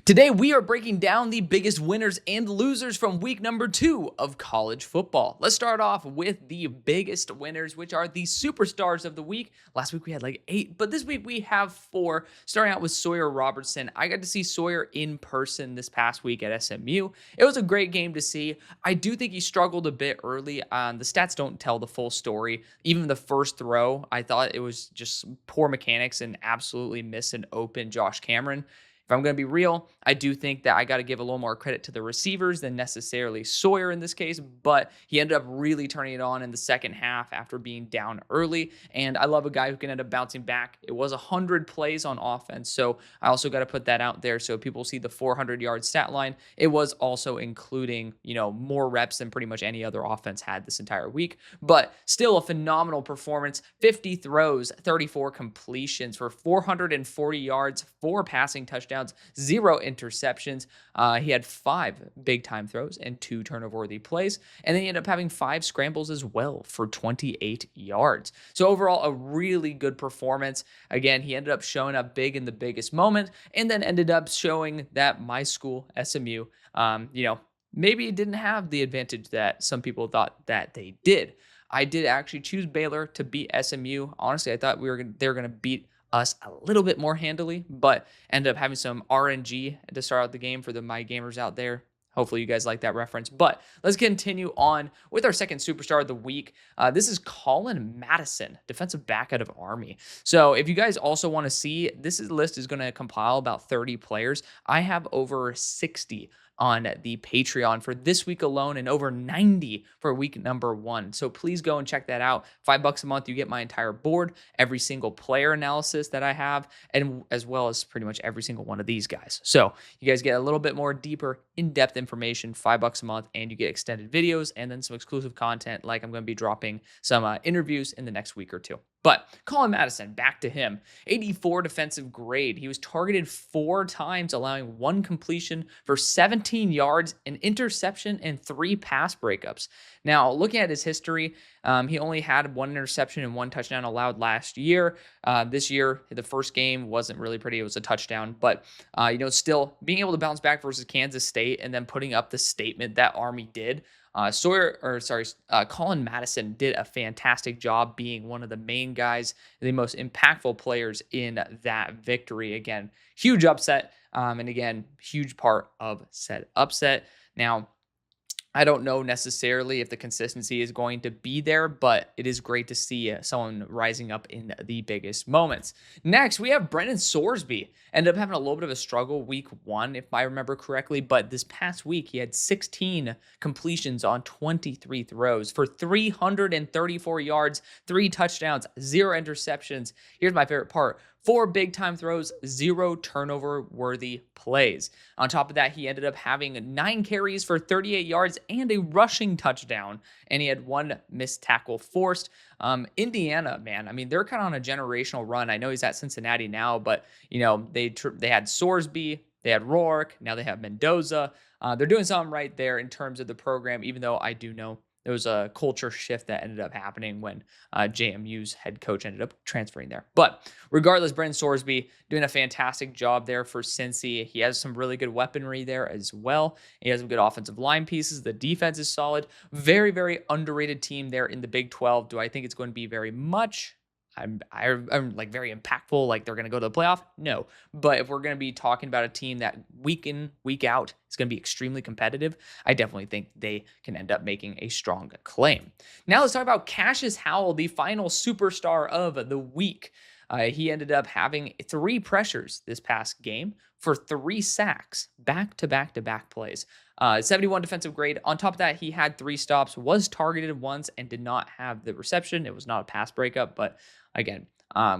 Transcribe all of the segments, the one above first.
Today, we are breaking down the biggest winners and losers from week number 2 of college football. Let's start off with the biggest winners, which are the superstars of the week. Last week we had like 8, but this week we have 4. Starting out with Sawyer Robertson. I got to see Sawyer in person this past week at SMU. It was a great game to see. I do think he struggled a bit early. The stats don't tell the full story. Even the first throw, I thought it was just poor mechanics and absolutely miss an open Josh Cameron. If I'm going to be real, I do think that I got to give a little more credit to the receivers than necessarily Sawyer in this case, but he ended up really turning it on in the second half after being down early, and I love a guy who can end up bouncing back. It was 100 plays on offense, so I also got to put that out there so people see the 400-yard stat line. It was also including, more reps than pretty much any other offense had this entire week, but still a phenomenal performance. 50 throws, 34 completions for 440 yards, 4 passing touchdowns, 0 interceptions. He had 5 big-time throws and 2 turnover-worthy plays, and then he ended up having 5 scrambles as well for 28 yards. So overall, a really good performance. Again, he ended up showing up big in the biggest moment, and then ended up showing that my school, SMU, maybe it didn't have the advantage that some people thought that they did. I did actually choose Baylor to beat SMU. Honestly, I thought they were going to beat us a little bit more handily, but ended up having some RNG to start out the game for my gamers out there. Hopefully you guys like that reference. But let's continue on with our second superstar of the week. This is Colin Madison, defensive back out of Army. So if you guys also want to see, list is going to compile about 30 players. I have over 60 on the Patreon for this week alone and over 90 for week number 1. So please go and check that out. $5 a month, you get my entire board, every single player analysis that I have, and as well as pretty much every single one of these guys. So you guys get a little bit more deeper, in-depth information, $5 a month, and you get extended videos and then some exclusive content, like I'm going to be dropping some interviews in the next week or 2. But Colin Madison, back to him. 84 defensive grade. He was targeted 4 times, allowing 1 completion for 17 yards, an interception, and 3 pass breakups. Now, looking at his history, he only had 1 interception and 1 touchdown allowed last year. This year, the first game wasn't really pretty. It was a touchdown. But, still being able to bounce back versus Kansas State and then putting up the statement that Army did, Colin Madison did a fantastic job being one of the main guys, the most impactful players in that victory. Again, huge upset, and again, huge part of said upset. Now, I don't know necessarily if the consistency is going to be there, but it is great to see someone rising up in the biggest moments. Next, we have Brendan Sorsby. Ended up having a little bit of a struggle week 1, if I remember correctly, but this past week he had 16 completions on 23 throws for 334 yards, 3 touchdowns, 0 interceptions. Here's my favorite part. 4 big-time throws, 0 turnover-worthy plays. On top of that, he ended up having 9 carries for 38 yards and a rushing touchdown, and he had 1 missed tackle forced. Indiana, man, I mean, they're kind of on a generational run. I know he's at Cincinnati now, but, they had Sorsby, they had Rourke, now they have Mendoza. They're doing something right there in terms of the program, even though I do know there was a culture shift that ended up happening when JMU's head coach ended up transferring there. But regardless, Brendan Sorsby doing a fantastic job there for Cincy. He has some really good weaponry there as well. He has some good offensive line pieces. The defense is solid. Very, very underrated team there in the Big 12. Do I think it's going to be very much? I'm like very impactful, like they're going to go to the playoff? No. But if we're going to be talking about a team that week in, week out is going to be extremely competitive, I definitely think they can end up making a strong claim. Now let's talk about Cassius Howell, the final superstar of the week. He ended up having 3 pressures this past game for 3 sacks, back-to-back-to-back plays. 71 defensive grade. On top of that, he had 3 stops, was targeted once, and did not have the reception. It was not a pass breakup, but again,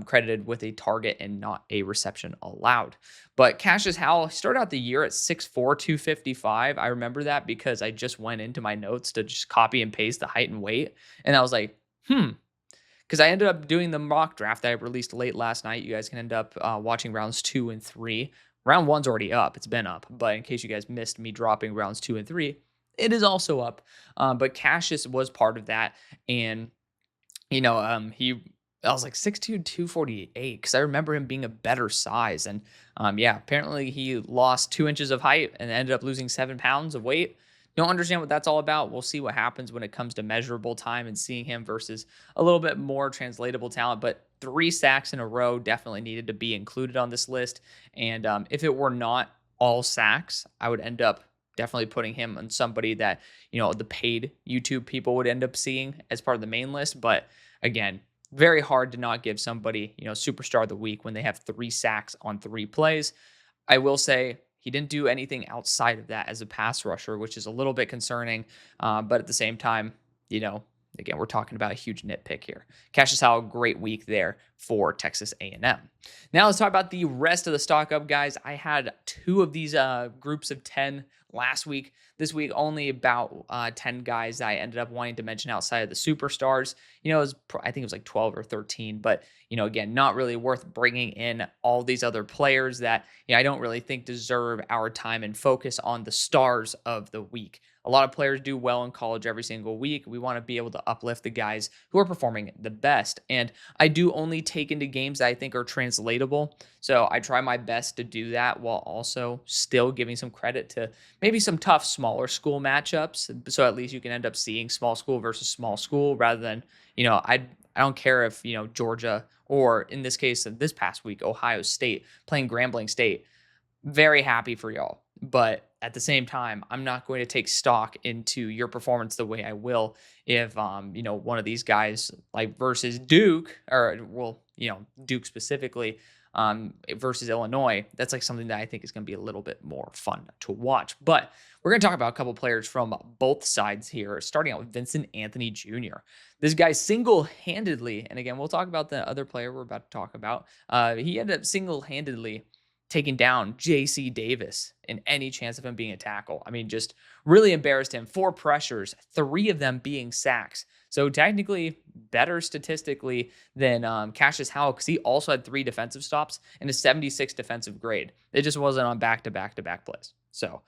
credited with a target and not a reception allowed. But Cassius Howell started out the year at 6'4", 255. I remember that because I just went into my notes to just copy and paste the height and weight, and I was like, because I ended up doing the mock draft that I released late last night. You guys can end up watching rounds 2 and 3. Round 1's already up. It's been up. But in case you guys missed me dropping rounds 2 and 3, it is also up. But Cassius was part of that. And, he I was like 6'2", 248, because I remember him being a better size. And yeah, apparently he lost 2 inches of height and ended up losing 7 pounds of weight. Don't understand what that's all about. We'll see what happens when it comes to measurable time and seeing him versus a little bit more translatable talent. But 3 sacks in a row definitely needed to be included on this list. And if it were not all sacks, I would end up definitely putting him on somebody that, the paid YouTube people would end up seeing as part of the main list. But again, very hard to not give somebody, superstar of the week when they have 3 sacks on 3 plays. I will say he didn't do anything outside of that as a pass rusher, which is a little bit concerning. But at the same time, again, we're talking about a huge nitpick here. Cassius Howell, great week there for Texas A&M. Now let's talk about the rest of the stock up guys. I had 2 of these groups of 10 last week. This week, only about 10 guys that I ended up wanting to mention outside of the superstars. I think it was like 12 or 13, but, again, not really worth bringing in all these other players that, I don't really think deserve our time and focus on the stars of the week. A lot of players do well in college every single week. We want to be able to uplift the guys who are performing the best. And I do only take into games that I think are translatable. So I try my best to do that while also still giving some credit to maybe some tough smaller school matchups. So at least you can end up seeing small school versus small school rather than, I don't care if, Georgia or in this case, this past week, Ohio State playing Grambling State. Very happy for y'all. But at the same time, I'm not going to take stock into your performance the way I will if, one of these guys like versus Duke Duke specifically, versus Illinois. That's like something that I think is going to be a little bit more fun to watch. But we're going to talk about a couple players from both sides here, starting out with Vincent Anthony Jr. This guy single-handedly, and again, we'll talk about the other player we're about to talk about. He ended up single-handedly taking down J.C. Davis in any chance of him being a tackle. I mean, just really embarrassed him. 4 pressures, 3 of them being sacks. So technically better statistically than Cassius Howell, because he also had 3 defensive stops and a 76 defensive grade. It just wasn't on back-to-back-to-back plays. So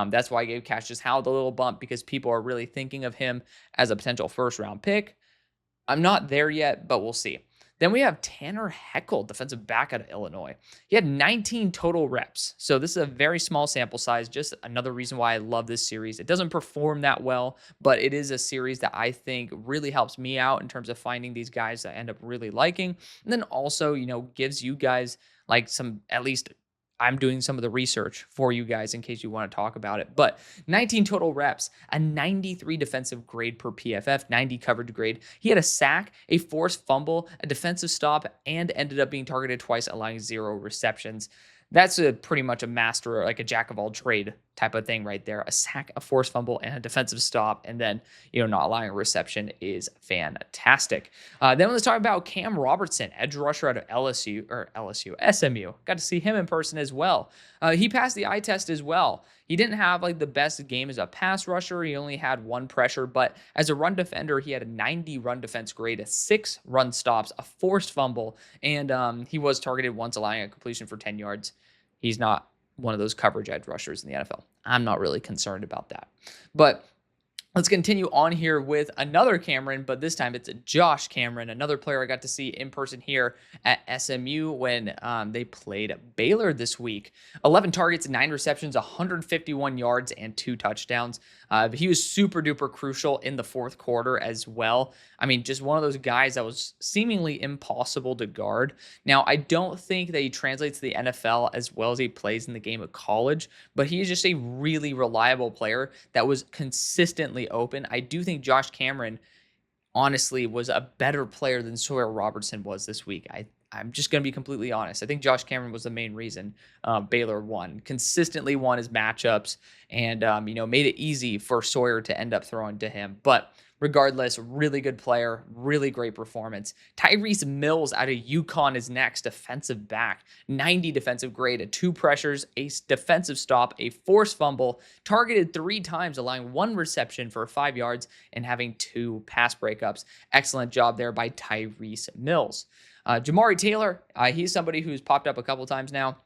that's why I gave Cassius Howell the little bump, because people are really thinking of him as a potential first-round pick. I'm not there yet, but we'll see. Then we have Tanner Heckel, defensive back out of Illinois. He had 19 total reps. So this is a very small sample size. Just another reason why I love this series. It doesn't perform that well, but it is a series that I think really helps me out in terms of finding these guys that I end up really liking. And then also, gives you guys like some, at least I'm doing some of the research for you guys in case you want to talk about it. But 19 total reps, a 93 defensive grade per PFF, 90 coverage grade. He had a sack, a forced fumble, a defensive stop, and ended up being targeted twice, allowing 0 receptions. That's pretty much a master, like a jack of all trade type of thing right there. A sack, a forced fumble, and a defensive stop, and then, not allowing a reception is fantastic. Then let's talk about Cam Robertson, edge rusher out of SMU. Got to see him in person as well. He passed the eye test as well. He didn't have like the best game as a pass rusher. He only had 1 pressure, but as a run defender, he had a 90 run defense grade, a 6 run stops, a forced fumble, and he was targeted once, allowing a completion for 10 yards. He's not one of those coverage edge rushers in the NFL. I'm not really concerned about that. But let's continue on here with another Cameron, but this time it's Josh Cameron, another player I got to see in person here at SMU when they played Baylor this week. 11 targets, 9 receptions, 151 yards, and 2 touchdowns. He was super duper crucial in the 4th quarter as well. I mean, just one of those guys that was seemingly impossible to guard. Now, I don't think that he translates to the NFL as well as he plays in the game of college, but he is just a really reliable player that was consistently open. I do think Josh Cameron, honestly, was a better player than Sawyer Robertson was this week. I'm just going to be completely honest. I think Josh Cameron was the main reason Baylor won. Consistently won his matchups and, made it easy for Sawyer to end up throwing to him. But regardless, really good player, really great performance. Tyrese Mills out of UConn is next, defensive back. 90 defensive grade, 2 pressures, a defensive stop, a forced fumble, targeted 3 times, allowing 1 reception for 5 yards and having 2 pass breakups. Excellent job there by Tyrese Mills. Jamari Taylor, he's somebody who's popped up a couple times now.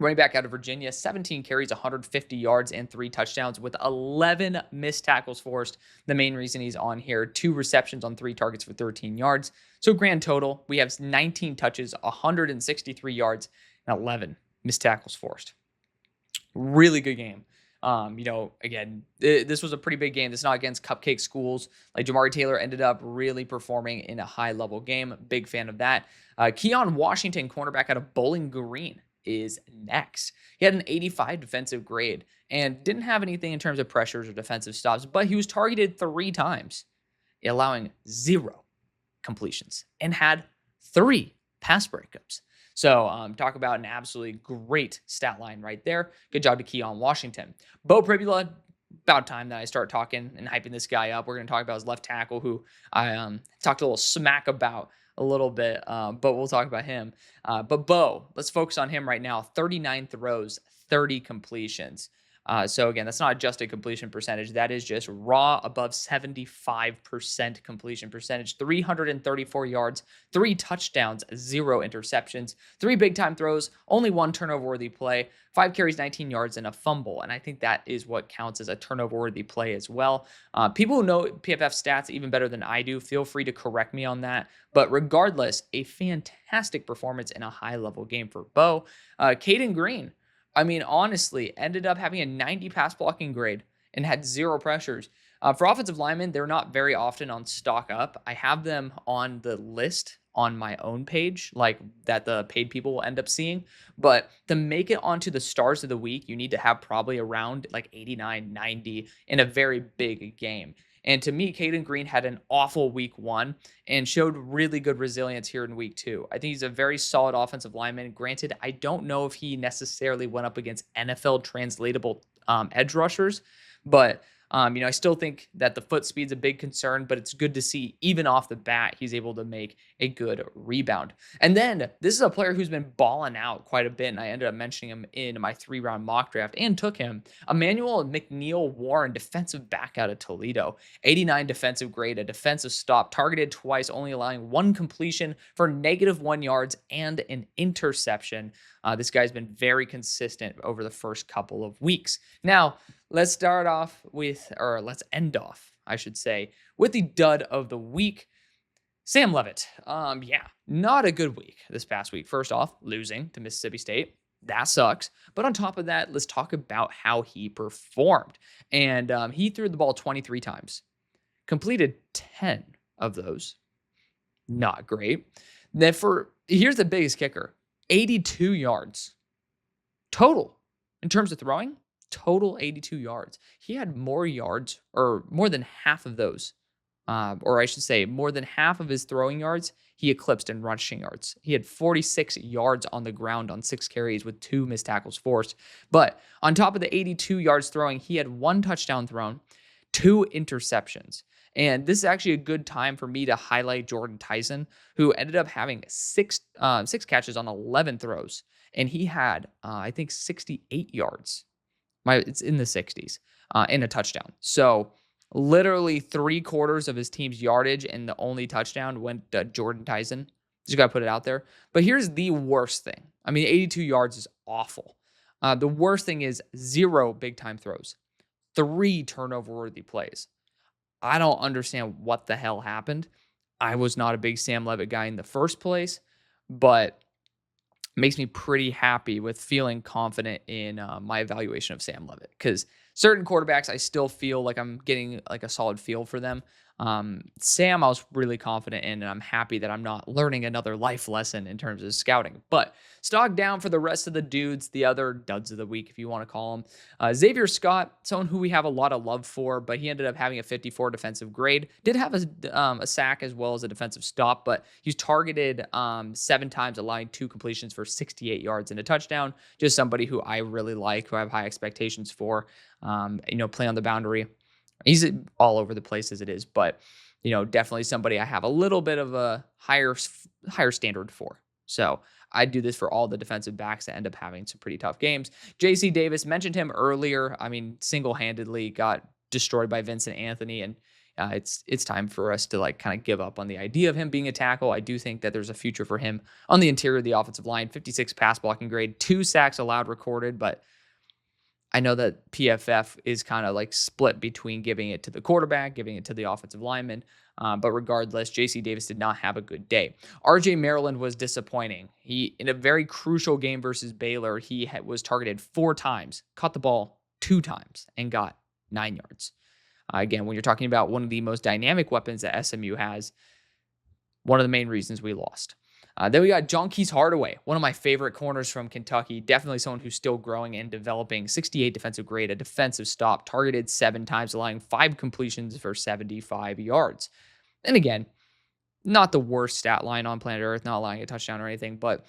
Running back out of Virginia, 17 carries, 150 yards, and 3 touchdowns with 11 missed tackles forced. The main reason he's on here, 2 receptions on 3 targets for 13 yards. So grand total, we have 19 touches, 163 yards, and 11 missed tackles forced. Really good game. Again, this was a pretty big game. This is not against cupcake schools. Like Jamari Taylor ended up really performing in a high-level game. Big fan of that. Keon Washington, cornerback out of Bowling Green, is next. He had an 85 defensive grade and didn't have anything in terms of pressures or defensive stops, but he was targeted 3 times, allowing 0 completions and had 3 pass breakups. So talk about an absolutely great stat line right there. Good job to Keon Washington. Bo Pribula, about time that I start talking and hyping this guy up. We're going to talk about his left tackle, who I talked a little smack about a little bit, but we'll talk about him. But Bo, let's focus on him right now. 39 throws, 30 completions. So again, that's not adjusted completion percentage. That is just raw above 75% completion percentage, 334 yards, 3 touchdowns, 0 interceptions, 3 big time throws, only 1 turnover worthy play, 5 carries, 19 yards, and a fumble. And I think that is what counts as a turnover worthy play as well. People who know PFF stats even better than I do, feel free to correct me on that. But regardless, a fantastic performance in a high level game for Bo. Caden Green, I mean, honestly, ended up having a 90 pass blocking grade and had 0 pressures. For offensive linemen, they're not very often on stock up. I have them on the list on my own page, like that the paid people will end up seeing. But to make it onto the stars of the week, you need to have probably around like 89, 90 in a very big game. And to me, Caden Green had an awful week 1 and showed really good resilience here in week 2. I think he's a very solid offensive lineman. Granted, I don't know if he necessarily went up against NFL translatable edge rushers, but I still think that the foot speed's a big concern, but it's good to see even off the bat, he's able to make a good rebound. And then this is a player who's been balling out quite a bit, and I ended up mentioning him in my 3-round mock draft and took him. Emmanuel McNeil Warren, defensive back out of Toledo, 89 defensive grade, a defensive stop, targeted twice, only allowing 1 completion for -1 yards and an interception. This guy's been very consistent over the first couple of weeks. Now, let's end off, I should say, with the dud of the week. Sam Leavitt. Not a good week this past week. First off, losing to Mississippi State. That sucks. But on top of that, let's talk about how he performed. And he threw the ball 23 times. Completed 10 of those. Not great. Here's the biggest kicker. 82 yards total in terms of throwing. Total 82 yards. He had more yards, or more than half of those, or I should say more than half of his throwing yards he eclipsed in rushing yards. He had 46 yards on the ground on 6 carries with 2 missed tackles forced. But on top of the 82 yards throwing, he had 1 touchdown thrown, 2 interceptions. And this is actually a good time for me to highlight Jordan Tyson, who ended up having 6 catches on 11 throws. And he had, I think, 68 yards. It's in the 60s, and a touchdown. So literally 3/4 of his team's yardage and the only touchdown went to Jordan Tyson. Just got to put it out there. But here's the worst thing. I mean, 82 yards is awful. The worst thing is 0 big-time throws, 3 turnover-worthy plays. I don't understand what the hell happened. I was not a big Sam Leavitt guy in the first place, but makes me pretty happy with feeling confident in my evaluation of Sam Leavitt, because certain quarterbacks, I still feel like I'm getting like a solid feel for them. Sam, I was really confident in, and I'm happy that I'm not learning another life lesson in terms of scouting. But stock down for the rest of the dudes, the other duds of the week, if you want to call them. Xavier Scott, someone who we have a lot of love for, but he ended up having a 54 defensive grade. Did have a sack as well as a defensive stop, but he's targeted 7 times, allowing 2 completions for 68 yards and a touchdown. Just somebody who I really like, who I have high expectations for. Play on the boundary. He's all over the place as it is, but definitely somebody I have a little bit of a higher standard for. So I do this for all the defensive backs that end up having some pretty tough games. JC Davis, mentioned him earlier. I mean, single-handedly got destroyed by Vincent Anthony, and it's time for us to like kind of give up on the idea of him being a tackle. I do think that there's a future for him on the interior of the offensive line. 56 pass blocking grade, 2 sacks allowed recorded, but I know that PFF is kind of like split between giving it to the quarterback, giving it to the offensive lineman. But regardless, JC Davis did not have a good day. RJ Maryland was disappointing. He, in a very crucial game versus Baylor, he was targeted 4 times, caught the ball 2 times, and got 9 yards. Again, when you're talking about one of the most dynamic weapons that SMU has, one of the main reasons we lost. Then we got Jonquise Hardaway, one of my favorite corners from Kentucky. Definitely someone who's still growing and developing. 68 defensive grade, a defensive stop, targeted 7 times, allowing 5 completions for 75 yards. And again, not the worst stat line on planet Earth, not allowing a touchdown or anything, but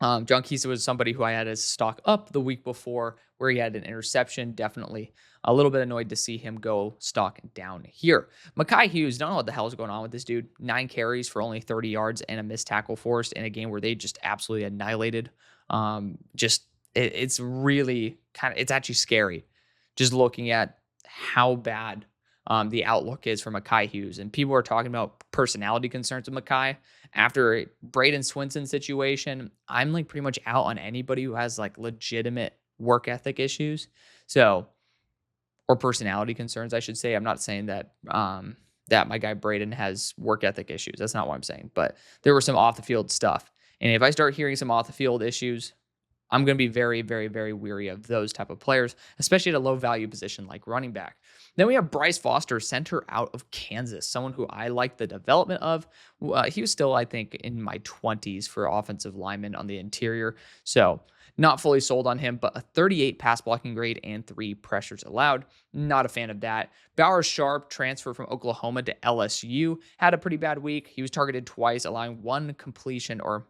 Jonquise was somebody who I had as stock up the week before where he had an interception. Definitely a little bit annoyed to see him go stock down here. Mekhi Hughes, don't know what the hell is going on with this dude. 9 carries for only 30 yards and a missed tackle forced in a game where they just absolutely annihilated. It's really it's actually scary just looking at how bad the outlook is for Mekhi Hughes. And people are talking about personality concerns with Mekhi. After Braden Swinson situation, I'm like pretty much out on anybody who has like legitimate work ethic issues. So, or personality concerns, I should say. I'm not saying that that my guy Braden has work ethic issues. That's not what I'm saying. But there were some off the field stuff. And if I start hearing some off the field issues, I'm going to be very, very, very weary of those type of players, especially at a low value position like running back. Then we have Bryce Foster, center out of Kansas, someone who I like the development of. He was still, I think, in my 20s for offensive lineman on the interior. So not fully sold on him, but a 38 pass blocking grade and 3 pressures allowed. Not a fan of that. Bauer Sharp, transfer from Oklahoma to LSU, had a pretty bad week. He was targeted twice, allowing 1 completion, or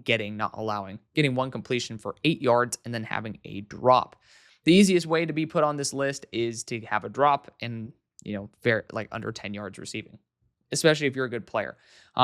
getting 1 completion for 8 yards and then having a drop. The easiest way to be put on this list is to have a drop and, very like under 10 yards receiving, especially if you're a good player.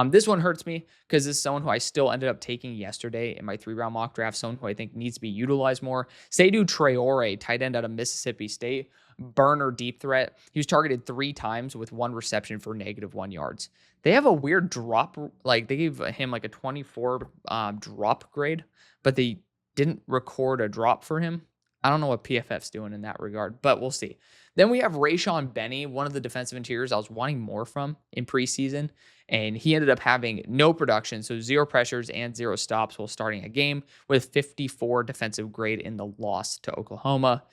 This one hurts me because this is someone who I still ended up taking yesterday in my 3-round mock draft, someone who I think needs to be utilized more. Seydou Traore, tight end out of Mississippi State, burner deep threat. He was targeted 3 times with 1 reception for -1 yards. They have a weird drop, like they gave him like a 24 drop grade, but they didn't record a drop for him. I don't know what PFF's doing in that regard, but we'll see. Then we have Rayshawn Benny, one of the defensive interiors I was wanting more from in preseason, and he ended up having no production, so 0 pressures and 0 stops while starting a game with 54 defensive grade in the loss to Oklahoma.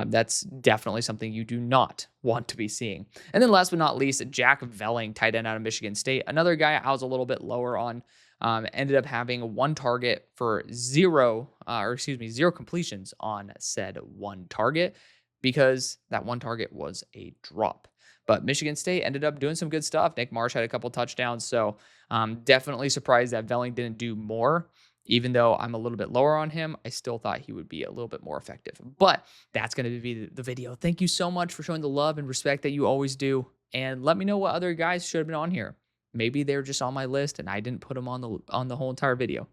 That's definitely something you do not want to be seeing. And then last but not least, Jack Velling, tight end out of Michigan State. Another guy I was a little bit lower on. Ended up having 1 target for 0 completions on said 1 target because that 1 target was a drop. But Michigan State ended up doing some good stuff. Nick Marsh had a couple touchdowns. So definitely surprised that Velling didn't do more. Even though I'm a little bit lower on him, I still thought he would be a little bit more effective. But that's going to be the video. Thank you so much for showing the love and respect that you always do. And let me know what other guys should have been on here. Maybe they're just on my list and I didn't put them on the whole entire video.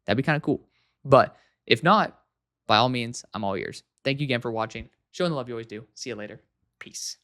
That'd be kind of cool. But if not, by all means, I'm all ears. Thank you again for watching. Showing the love you always do. See you later. Peace.